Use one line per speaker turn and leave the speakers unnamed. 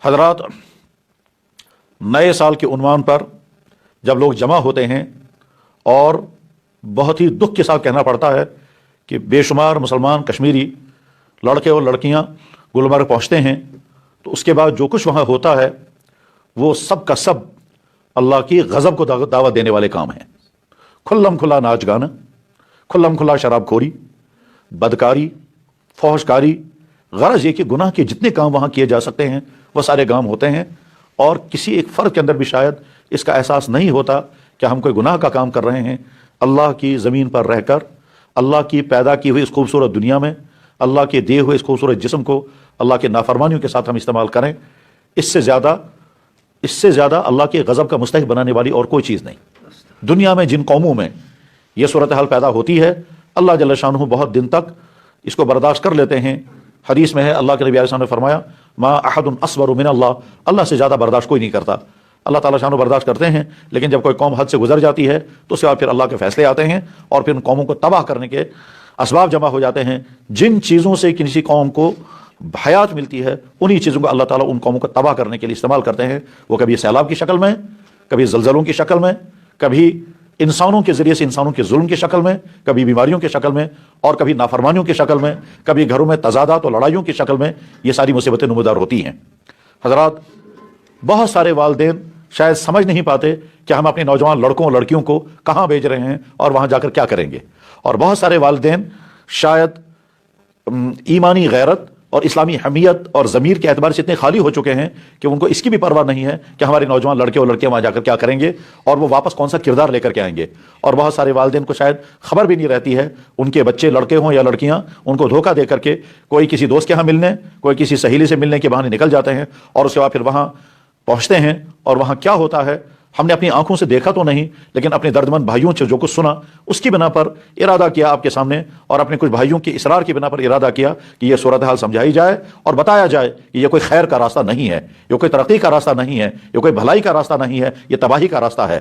حضرات، نئے سال کے عنوان پر جب لوگ جمع ہوتے ہیں اور بہت ہی دکھ کے ساتھ کہنا پڑتا ہے کہ بے شمار مسلمان کشمیری لڑکے اور لڑکیاں گلمرگ پہنچتے ہیں، تو اس کے بعد جو کچھ وہاں ہوتا ہے وہ سب کا سب اللہ کی غضب کو دعوت دینے والے کام ہیں۔ کھلم کھلا ناچ گانا، کھلم کھلا شراب خوری، بدکاری، فحش کاری، غرض یہ کہ گناہ کے جتنے کام وہاں کیے جا سکتے ہیں وہ سارے کام ہوتے ہیں، اور کسی ایک فرد کے اندر بھی شاید اس کا احساس نہیں ہوتا کہ ہم کوئی گناہ کا کام کر رہے ہیں۔ اللہ کی زمین پر رہ کر اللہ کی پیدا کی ہوئی اس خوبصورت دنیا میں اللہ کے دیے ہوئے اس خوبصورت جسم کو اللہ کے نافرمانیوں کے ساتھ ہم استعمال کریں، اس سے زیادہ اللہ کے غضب کا مستحق بنانے والی اور کوئی چیز نہیں۔ دنیا میں جن قوموں میں یہ صورتحال پیدا ہوتی ہے، اللہ جل شانہ بہت دن تک اس کو برداشت کر لیتے ہیں۔ حدیث میں ہے، اللہ کے نبی علیہ السلام نے فرمایا، ما احد اصبر من اللہ سے زیادہ برداشت کوئی نہیں کرتا۔ اللہ تعالیٰ شانہ برداشت کرتے ہیں، لیکن جب کوئی قوم حد سے گزر جاتی ہے تو اس کے بعد پھر اللہ کے فیصلے آتے ہیں اور پھر ان قوموں کو تباہ کرنے کے اسباب جمع ہو جاتے ہیں۔ جن چیزوں سے کسی قوم کو حیات ملتی ہے، انہی چیزوں کو اللہ تعالیٰ ان قوموں کو تباہ کرنے کے لیے استعمال کرتے ہیں۔ وہ کبھی سیلاب کی شکل میں، کبھی زلزلوں کی شکل میں، کبھی انسانوں کے ذریعے سے انسانوں کے ظلم کی شکل میں، کبھی بیماریوں کی شکل میں، اور کبھی نافرمانیوں کی شکل میں، کبھی گھروں میں تضادات اور لڑائیوں کی شکل میں یہ ساری مصیبتیں نمودار ہوتی ہیں۔ حضرات، بہت سارے والدین شاید سمجھ نہیں پاتے کہ ہم اپنے نوجوان لڑکوں اور لڑکیوں کو کہاں بھیج رہے ہیں اور وہاں جا کر کیا کریں گے، اور بہت سارے والدین شاید ایمانی غیرت اور اسلامی حمیت اور ضمیر کے اعتبار سے اتنے خالی ہو چکے ہیں کہ ان کو اس کی بھی پرواہ نہیں ہے کہ ہمارے نوجوان لڑکے اور لڑکیاں وہاں جا کر کیا کریں گے اور وہ واپس کون سا کردار لے کر کے آئیں گے۔ اور بہت سارے والدین کو شاید خبر بھی نہیں رہتی ہے، ان کے بچے لڑکے ہوں یا لڑکیاں ان کو دھوکہ دے کر کے کوئی کسی دوست کے ہاں ملنے، کوئی کسی سہیلی سے ملنے کے بہانے نکل جاتے ہیں، اور اس کے بعد پھر وہاں پہنچتے ہیں اور وہاں کیا ہوتا ہے ہم نے اپنی آنکھوں سے دیکھا تو نہیں، لیکن اپنے دردمند بھائیوں سے جو کچھ سنا اس کی بنا پر ارادہ کیا آپ کے سامنے، اور اپنے کچھ بھائیوں کے اصرار کی بنا پر ارادہ کیا کہ یہ صورتحال سمجھائی جائے اور بتایا جائے کہ یہ کوئی خیر کا راستہ نہیں ہے، یہ کوئی ترقی کا راستہ نہیں ہے، یہ کوئی بھلائی کا راستہ نہیں ہے، یہ تباہی کا راستہ ہے۔